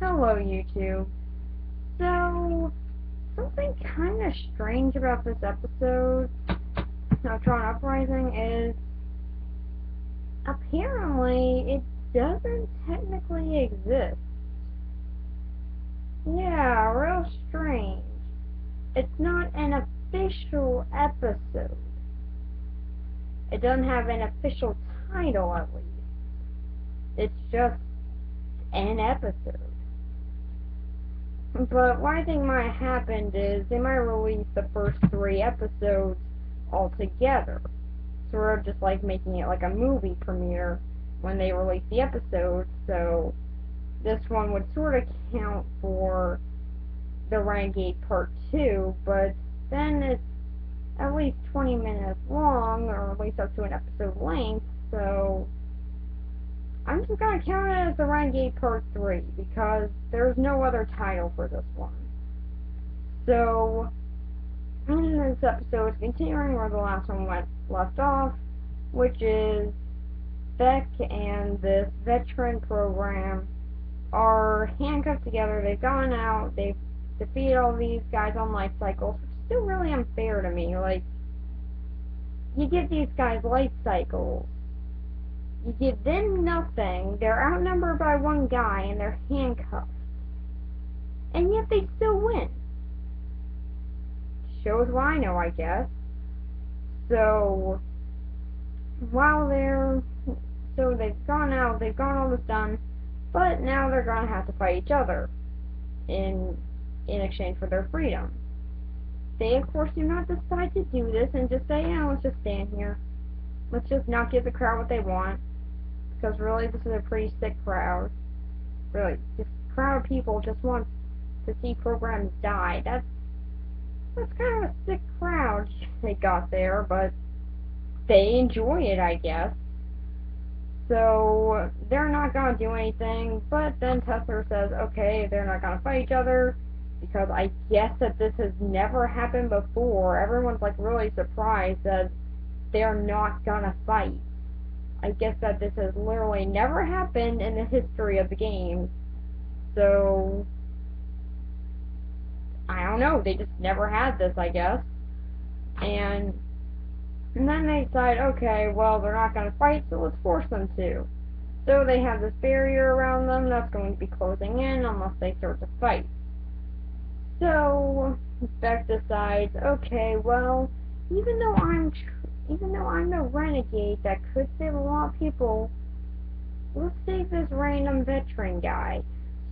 Hello, YouTube. So, something kind of strange about this episode of Tron Uprising is apparently it doesn't technically exist. Yeah, real strange. It's not an official episode. It doesn't have an official title, at least. It's just an episode. But what I think might have happened is they might release the first 3 episodes all together. Sort of just like making it like a movie premiere when they release the episode. So this one would sort of count for the Renegade Part 2, but then it's at least 20 minutes long, or at least up to an episode length, so I'm just gonna count it as the Renegade Part 3, because there's no other title for this one. So, in this episode, it's continuing where the last one left off, which is Beck and this veteran program are handcuffed together. They've gone out, they've defeated all these guys on life cycles, which is still really unfair to me. Like, you give these guys life cycles, you give them nothing, they're outnumbered by 1 guy, and they're handcuffed. And yet they still win. Shows what I know, I guess. So, they've gone out, they've got all this done, but now they're gonna have to fight each other in exchange for their freedom. They, of course, do not decide to do this and just say, yeah, let's just stand here. Let's just not give the crowd what they want. Because really, this is a pretty sick crowd. Really, this crowd of people just want to see programs die. That's kind of a sick crowd they got there, but they enjoy it, I guess. So, they're not gonna do anything, but then Tesla says, okay, they're not gonna fight each other, because I guess that this has never happened before. Everyone's like really surprised that they're not gonna fight. I guess that this has literally never happened in the history of the game. So, I don't know, they just never had this, I guess. And then they decide, okay, well, they're not going to fight, so let's force them to. So they have this barrier around them that's going to be closing in unless they start to fight. So, Beck decides, okay, well, even though I'm the renegade that could save a lot of people, let's save this random veteran guy.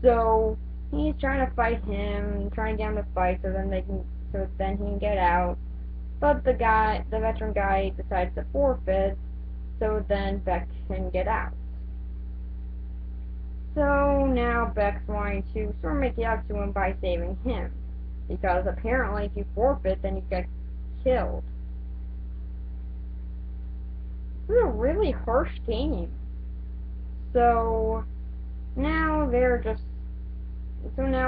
So he's trying to fight him, trying to get him to fight, so then he can get out. But the veteran guy decides to forfeit, so then Beck can get out. So now Beck's wanting to sort of make it up to him by saving him, because apparently if you forfeit, then you get killed. This is a really harsh game. So now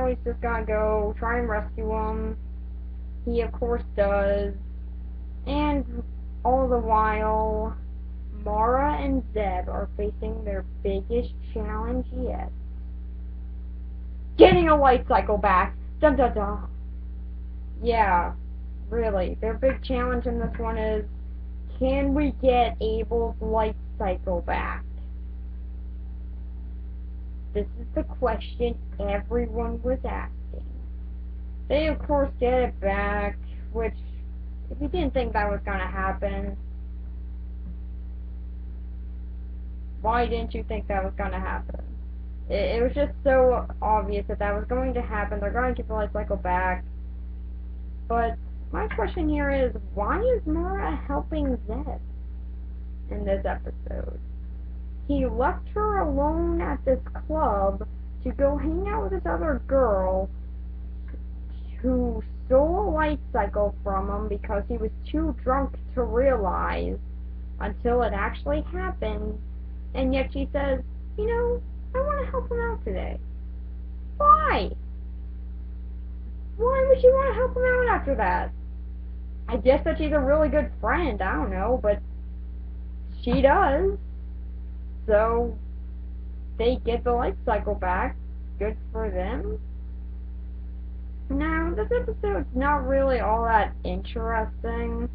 he's just gotta go try and rescue him. He of course does. And all the while, Mara and Zeb are facing their biggest challenge yet. Getting a life cycle back! Dun dun dun! Yeah, really. Their big challenge in this one is, can we get Abel's life cycle back? This is the question everyone was asking. They of course get it back, which, if you didn't think that was gonna happen, why didn't you think that was gonna happen? It was just so obvious that was going to happen. They're going to get the life cycle back. But my question here is, why is Mara helping Zeb in this episode? He left her alone at this club to go hang out with this other girl who stole a life cycle from him because he was too drunk to realize until it actually happened, and yet she says, you know, I want to help him out today. Why? Why would she want to help him out after that? I guess that she's a really good friend, I don't know, but she does. So they get the life cycle back, good for them. Now, this episode's not really all that interesting.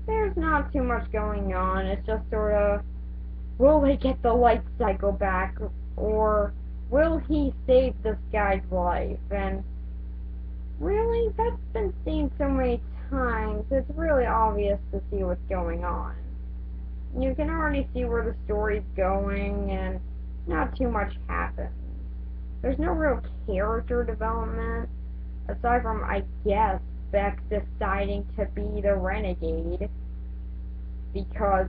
There's not too much going on. It's just sort of, will they get the light cycle back, or will he save this guy's life? And really, that's been seen so many times, it's really obvious to see what's going on. You can already see where the story's going, and not too much happens. There's no real character development, aside from, I guess, Beck deciding to be the renegade, because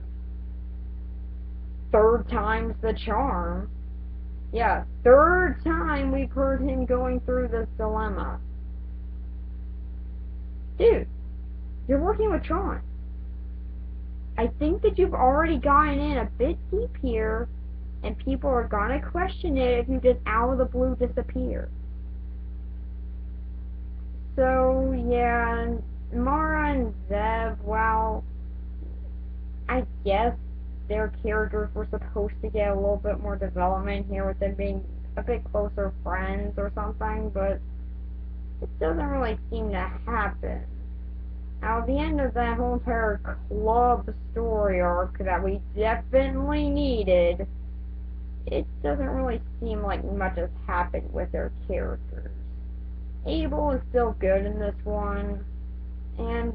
third time's the charm. Yeah, third time we've heard him going through this dilemma. Dude, you're working with Tron. I think that you've already gotten in a bit deep here, and people are gonna question it if you just out of the blue disappear. So, yeah, Mara and Zeb, well, I guess their characters were supposed to get a little bit more development here with them being a bit closer friends or something, but it doesn't really seem to happen. Now, at the end of that whole entire club story arc that we definitely needed, it doesn't really seem like much has happened with their characters. Abel is still good in this one, and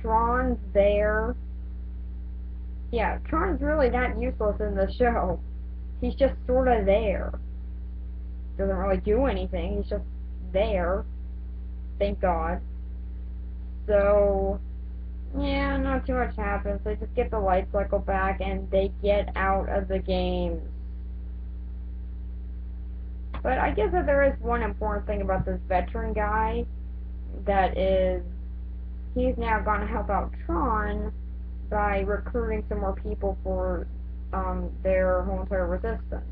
Tron's there. Yeah, Tron's really not useless in the show. He's just sort of there. Doesn't really do anything, he's just there. Thank God. So, yeah, not too much happens. They just get the light cycle back and they get out of the games. But I guess that there is one important thing about this veteran guy, that is, he's now going to help out Tron by recruiting some more people for their whole entire resistance.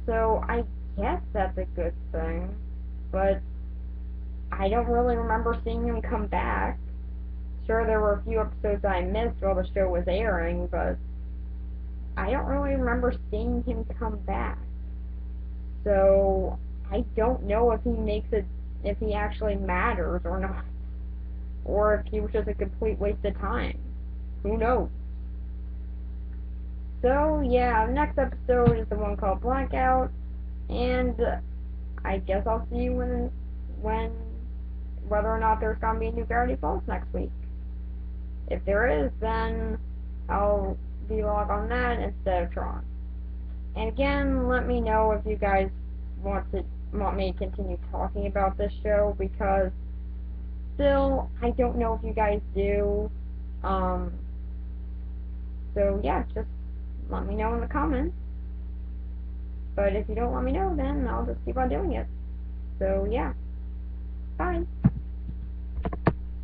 So I guess that's a good thing, but I don't really remember seeing him come back. Sure, there were a few episodes I missed while the show was airing, but I don't really remember seeing him come back. So I don't know if he makes it, if he actually matters or not, or if he was just a complete waste of time. Who knows? So yeah, next episode is the one called Blackout, and I guess I'll see you when whether or not there's gonna be a new Gravity Falls next week. If there is, then I'll vlog on that instead of Tron. And again, let me know if you guys want me to continue talking about this show, because still, I don't know if you guys do. So yeah, just let me know in the comments. But if you don't let me know, then I'll just keep on doing it. So yeah, bye.